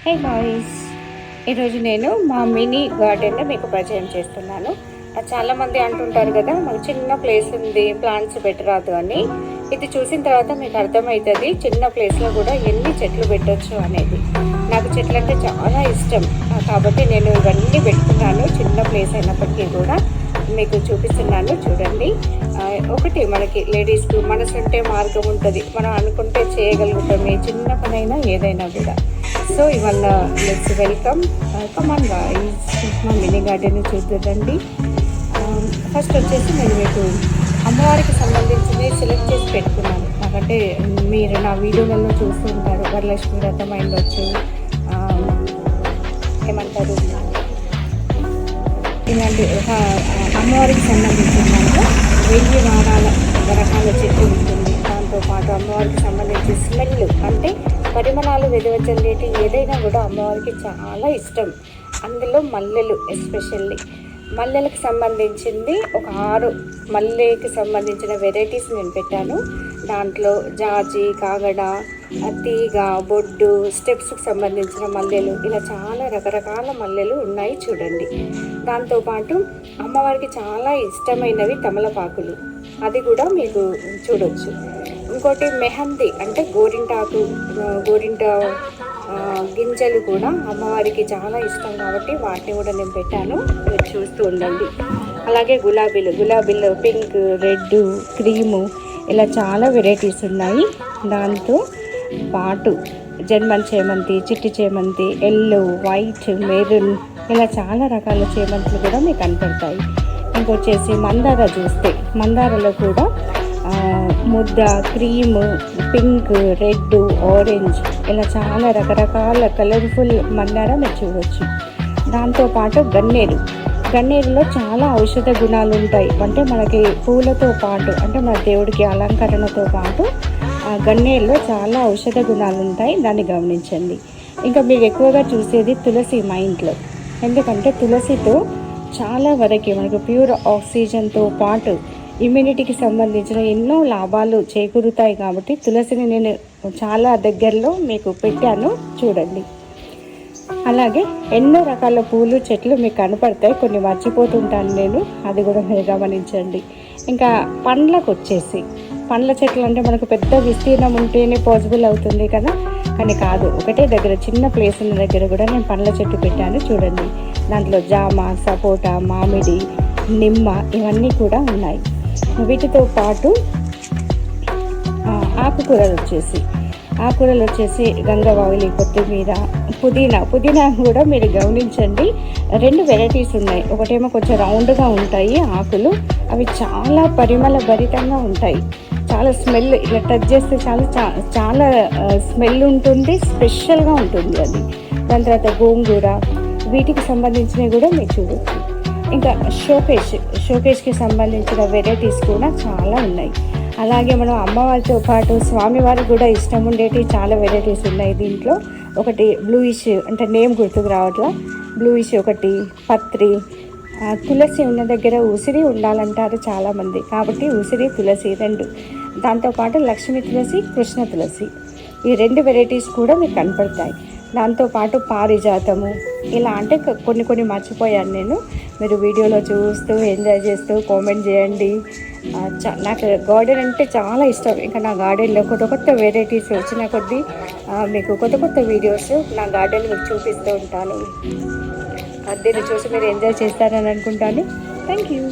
Hey guys, ఈరోజు నేను మా మినీ గార్డెన్ని మీకు పరిచయం చేస్తున్నాను. చాలామంది అంటుంటారు కదా, మాకు చిన్న ప్లేస్ ఉంది, ప్లాంట్స్ పెట్టరాదు అని. ఇది చూసిన తర్వాత మీకు అర్థమవుతుంది చిన్న ప్లేస్లో కూడా ఎన్ని చెట్లు పెట్టవచ్చు అనేది. నాకు చెట్లు అంటే చాలా ఇష్టం కాబట్టి నేను ఇవన్నీ పెట్టుకున్నాను. చిన్న ప్లేస్ అయినప్పటికీ కూడా మీకు చూపిస్తున్నాను, చూడండి. ఒకటి మనకి లేడీస్కి మనసు ఉంటే మార్గం ఉంటుంది, మనం అనుకుంటే చేయగలుగుతాం ఏ చిన్న పనైనా ఏదైనా కూడా. సో ఇవాళ లెట్స్ వెల్కమ్ కమాన్ గాయ్స్, మా మినీ గార్డెన్ చూద్దండి. ఫస్ట్ వచ్చేసి నేను మీకు అమ్మవారికి సంబంధించింది సెలెక్ట్ చేసి పెట్టుకున్నాను. నాకంటే మీరు నా వీడియోలలో చూస్తూ ఉంటారు, వరలక్ష్మి వ్రతం అయిండొచ్చు, ఏమంటారు ఇలాంటి అమ్మవారికి సంబంధించిన దాంట్లో 1000 వారాల రకాల చెట్టు ఉంటుంది. దాంతోపాటు అమ్మవారికి సంబంధించి స్మెల్ అంటే పరిమళాలు వెదవచ్చలేటి ఏదైనా కూడా అమ్మవారికి చాలా ఇష్టం. అందులో మల్లెలు, ఎస్పెషల్లీ మల్లెలకు సంబంధించింది ఒక 6 మల్లెకి సంబంధించిన వెరైటీస్ నేను పెట్టాను. దాంట్లో జాజి, కాగడ, తీగ, బొడ్డు, స్టెప్స్కి సంబంధించిన మల్లెలు, ఇలా చాలా రకరకాల మల్లెలు ఉన్నాయి చూడండి. దాంతోపాటు అమ్మవారికి చాలా ఇష్టమైనవి తమలపాకులు, అది కూడా మీకు చూడొచ్చు. ఇంకోటి మెహందీ అంటే గోరింట గింజలు కూడా అమ్మవారికి చాలా ఇష్టం కాబట్టి వాటిని కూడా నేను పెట్టాను, మీరు చూస్తూ ఉండండి. అలాగే గులాబీలు పింక్, రెడ్, క్రీము, ఇలా చాలా వెరైటీస్ ఉన్నాయి. దాంతో పాటు జర్మన్ చేమంతి, చిట్టి చేమంతి, ఎల్లో, వైట్, మెరూన్, ఇలా చాలా రకాల చేమంతులు కూడా మీకు కనపడతాయి. ఇంకొచ్చేసి మందార చూస్తే మందారలో కూడా ముద్ద, క్రీము, పింక్, రెడ్, ఆరెంజ్, ఇలా చాలా రకరకాల కలర్ఫుల్ మందార మీరు చూడవచ్చు. దాంతోపాటు గన్నేరులో చాలా ఔషధ గుణాలు ఉంటాయి. అంటే మనకి పూలతో పాటు అంటే మన దేవుడికి అలంకరణతో పాటు గన్నేరులో చాలా ఔషధ గుణాలు ఉంటాయి, దాన్ని గమనించండి. ఇంకా మీరు ఎక్కువగా చూసేది తులసి మా ఇంట్లో, ఎందుకంటే తులసితో చాలా వరకు మనకు ప్యూర్ ఆక్సిజన్తో పాటు ఇమ్యూనిటీకి సంబంధించిన ఎన్నో లాభాలు చేకూరుతాయి కాబట్టి తులసిని నేను చాలా దగ్గరలో మీకు పెట్టాను, చూడండి. అలాగే ఎన్నో రకాల పూలు చెట్లు మీకు కనపడతాయి, కొన్ని మర్చిపోతుంటాను నేను, అది కూడా మీరు గమనించండి. ఇంకా పండ్ల చెట్లు అంటే మనకు పెద్ద విస్తీర్ణం ఉంటేనే పాసిబుల్ అవుతుంది కదా, కానీ కాదు, ఒకటే దగ్గర చిన్న ప్లేస్ ఉన్న దగ్గర కూడా నేను పండ్ల చెట్టు పెట్టాను చూడండి. దాంట్లో జామ, సపోటా, మామిడి, నిమ్మ, ఇవన్నీ కూడా ఉన్నాయి. వీటితో పాటు ఆకుకూరలు వచ్చేసి గంగవాయిలి, కొత్తిమీర, పుదీనా కూడా మీరు గమనించండి. 2 వెరైటీస్ ఉన్నాయి. ఒకటేమో కొంచెం రౌండ్గా ఉంటాయి ఆకులు, అవి చాలా పరిమళ భరితంగా ఉంటాయి, చాలా స్మెల్, ఇలా టచ్ చేస్తే చాలా స్మెల్ ఉంటుంది, స్పెషల్గా ఉంటుంది అది. దాని తర్వాత గోంగూర, వీటికి సంబంధించినవి కూడా మీరు చూడవచ్చు. ఇంకా షోకేష్కి సంబంధించిన వెరైటీస్ కూడా చాలా ఉన్నాయి. అలాగే మనం అమ్మవారితో పాటు స్వామివారికి కూడా ఇష్టం ఉండేవి చాలా వెరైటీస్ ఉన్నాయి దీంట్లో. ఒకటి బ్లూయిష్, అంటే నేమ్ గుర్తుకు రావట్లా, బ్లూయిష్ ఒకటి, పత్రి, తులసి ఉన్న దగ్గర ఉసిరి ఉండాలంటారు చాలామంది, కాబట్టి ఉసిరి, తులసి 2. దాంతోపాటు లక్ష్మీ తులసి, కృష్ణ తులసి, ఈ 2 వెరైటీస్ కూడా మీకు కనపడతాయి. దాంతోపాటు పారిజాతము, ఇలా అంటే కొన్ని మర్చిపోయాను నేను, మీరు వీడియోలో చూస్తూ ఎంజాయ్ చేస్తూ కామెంట్ చేయండి. నాకు గార్డెన్ అంటే చాలా ఇష్టం. ఇంకా నా గార్డెన్లో కొత్త వెరైటీస్ వచ్చిన కొద్దీ మీకు కొత్త వీడియోస్ నా గార్డెన్ మీకు చూపిస్తూ ఉంటాను. దీన్ని చూసి మీరు ఎంజాయ్ చేస్తారని అనుకుంటాను. Thank you.